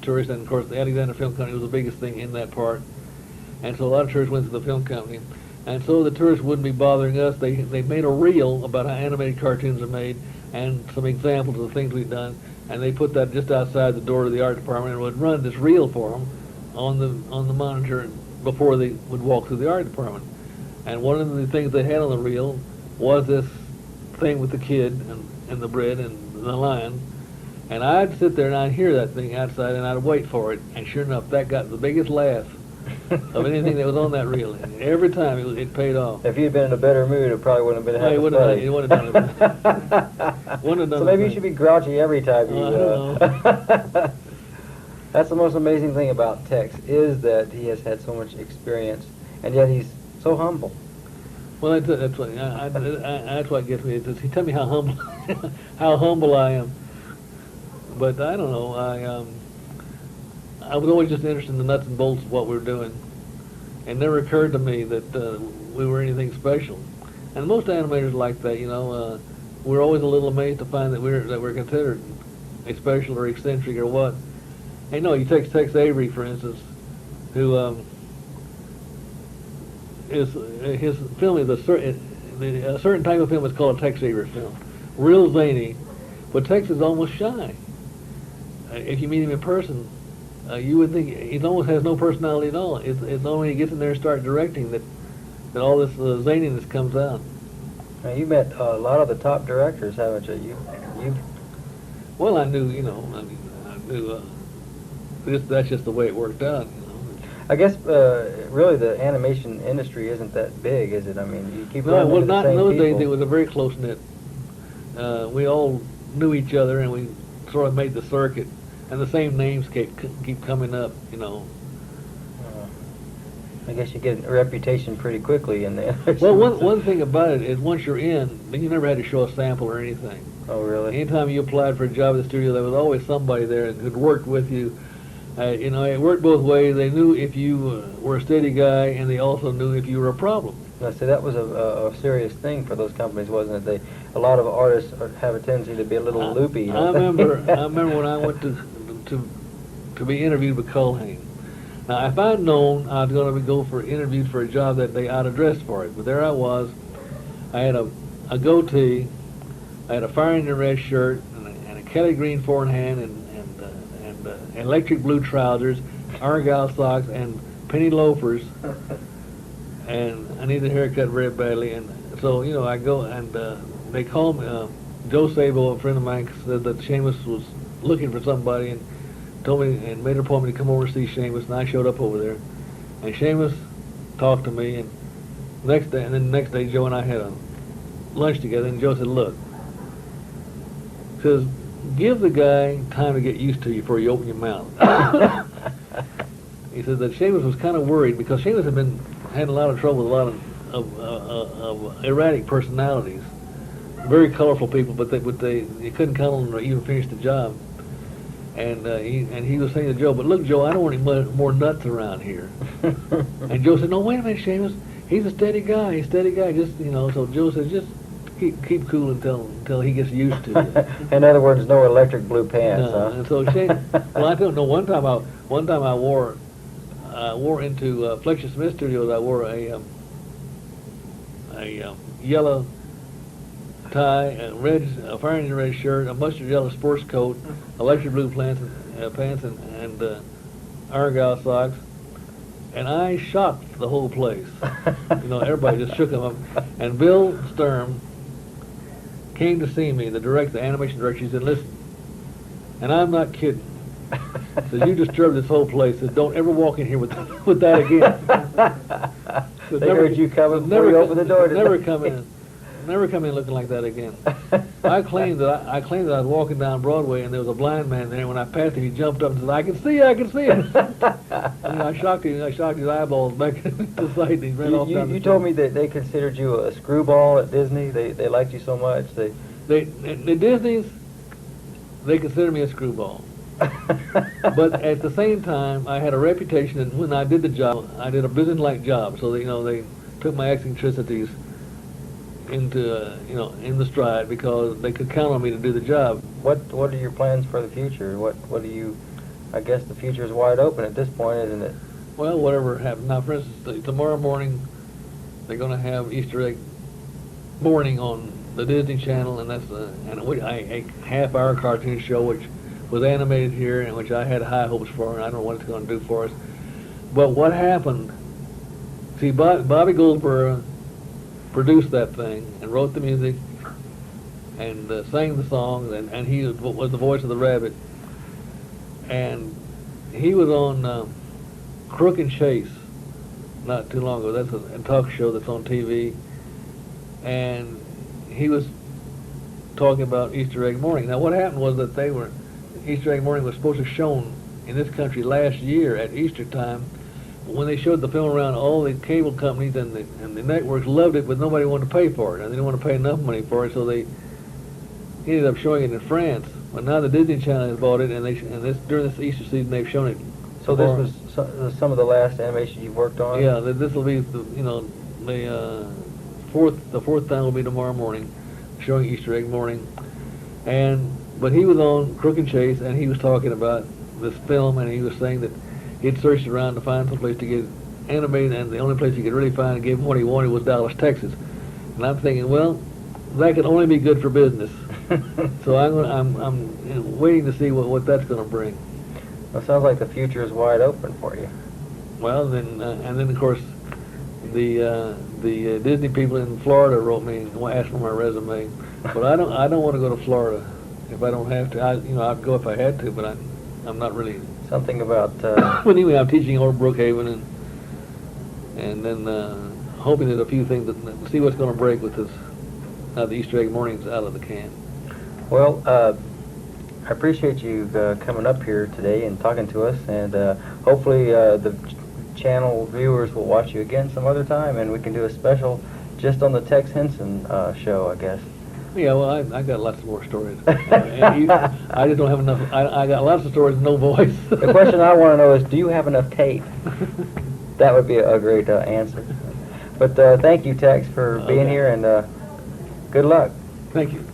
tourists, and of course the Alexander Film Company was the biggest thing in that part. And so a lot of tourists went to the film company. And so the tourists wouldn't be bothering us. They made a reel about how animated cartoons are made and some examples of the things we've done. And they put that just outside the door of the art department and would run this reel for them on the monitor before they would walk through the art department. And one of the things they had on the reel was this thing with the kid and the bread and the lion. And I'd sit there and I'd hear that thing outside and I'd wait for it. And sure enough, that got the biggest laugh of anything that was on that reel. And every time it paid off. If you'd been in a better mood, it probably wouldn't have been half as funny. It wouldn't have done it. Wouldn't have done So maybe it. you should be grouchy every time you... I don't know. That's the most amazing thing about Tex, is that he has had so much experience, and yet he's so humble. Well, that's what gets me. He tell me how humble, how humble I am. But I don't know. I was always just interested in the nuts and bolts of what we were doing. It never occurred to me that we were anything special. And most animators like that, you know. We're always a little amazed to find that we're considered special or eccentric or what. Hey, no, you take Tex Avery, for instance, who his film is a certain type of film is called a Tex Avery film. Real zany, but Tex is almost shy. If you meet him in person, you would think he almost has no personality at all. It's only when he gets in there and starts directing that all this zaniness comes out. Now, you met a lot of the top directors, haven't you? Well, I knew, you know, I knew that's just the way it worked out, you know. I guess really the animation industry isn't that big, is it? I mean, you keep No, running well, into the not in same those people. days. It was a very close knit. We all knew each other, and we sort of made the circuit, and the same names keep coming up, you know. I guess you get a reputation pretty quickly in there. Well, one thing about it is once you're in, then you never had to show a sample or anything. Oh, really? Anytime you applied for a job at the studio, there was always somebody there who'd worked with you. You know, it worked both ways. They knew if you were a steady guy, and they also knew if you were a problem. Now, see, that was a serious thing for those companies, wasn't it? A lot of artists have a tendency to be a little loopy. I remember when I went to be interviewed with Culhane. Now, if I'd known I was going to interviewed for a job that I'd have dressed for it, but there I was. I had a goatee, I had a fire engine red shirt, and a Kelly green four in hand, and electric blue trousers, argyle socks, and penny loafers, and I needed a haircut very badly. And so, you know, I go and they called me. Joe Sabo, a friend of mine, said that Seamus was looking for somebody, and told me and made an appointment to come over to see Seamus, and I showed up over there. And Seamus talked to me, and then the next day Joe and I had a lunch together, and Joe said, "Look," says, "give the guy time to get used to you before you open your mouth." He said that Seamus was kind of worried because Seamus had a lot of trouble with a lot of erratic personalities, very colorful people, but you couldn't count on them or even finish the job. And he was saying to Joe, "But look, Joe, I don't want any more nuts around here." And Joe said, "No, wait a minute, Seamus. He's a steady guy. Just, you know." So Joe said, "Just keep cool until he gets used to it." In other words, no electric blue pants, huh? And so well, I don't know. One time I wore into Fletcher Smith Studios. I wore a yellow tie, a fire engine red shirt, a mustard yellow sports coat, electric blue pants, and argyle socks, and I shocked the whole place. You know, everybody just shook them up. And Bill Sturm came to see me, the animation director. He said, "Listen," and I'm not kidding. Said, "You disturbed this whole place. Said, don't ever walk in here with that again." Said, They heard you coming before you opened the door. Never come in looking like that again. I claimed that I was walking down Broadway and there was a blind man there. And when I passed him, he jumped up and said, "I can see it." And I shocked his eyeballs back into sight, and he ran off down the You street. told me that they considered you a screwball at Disney. They liked you so much. The Disneys, they consider me a screwball. But at the same time, I had a reputation, and when I did the job, I did a business-like job. So they took my eccentricities into in the stride because they could count on me to do the job. What are your plans for the future? What do you? I guess the future is wide open at this point, isn't it? Well, whatever happens. Now, for instance, tomorrow morning, they're going to have Easter egg morning on the Disney Channel, and that's a half-hour cartoon show which was animated here and which I had high hopes for, and I don't know what it's going to do for us. But what happened, see, Bobby Goldberg produced that thing and wrote the music and sang the songs, and he was the voice of the rabbit. And he was on Crook and Chase not too long ago. That's a talk show that's on TV. And he was talking about Easter egg morning. Now, what happened was that Easter egg morning was supposed to have shown in this country last year at Easter time. When they showed the film around, all the cable companies and the networks loved it, but nobody wanted to pay for it. And they didn't want to pay enough money for it, so they ended up showing it in France. But now the Disney Channel has bought it, and during this Easter season they've shown it. So this was some of the last animation you've worked on? Yeah, this will be the fourth time will be tomorrow morning, showing Easter egg morning. But he was on Crook and Chase, and he was talking about this film, and he was saying that he'd searched around to find some place to get it animated, and the only place he could really find and give him what he wanted was Dallas, Texas. And I'm thinking, well, that could only be good for business. So I'm waiting to see what that's going to bring. Well, it sounds like the future is wide open for you. Well, then and then of course the Disney people in Florida wrote me and asked for my resume, but I don't want to go to Florida if I don't have to. I'd go if I had to, but I'm not really. Something about. But anyway, I'm teaching over Brookhaven and then hoping that a few things that see what's going to break with this. Now the Easter egg morning's out of the can. Well, I appreciate you coming up here today and talking to us, and hopefully the channel viewers will watch you again some other time, and we can do a special just on the Tex Henson show, I guess. Yeah, well, I got lots more stories. I just don't have enough. I got lots of stories, no voice. The question I want to know is, do you have enough tape? That would be a great answer. But thank you, Tex, for being here, and good luck. Thank you.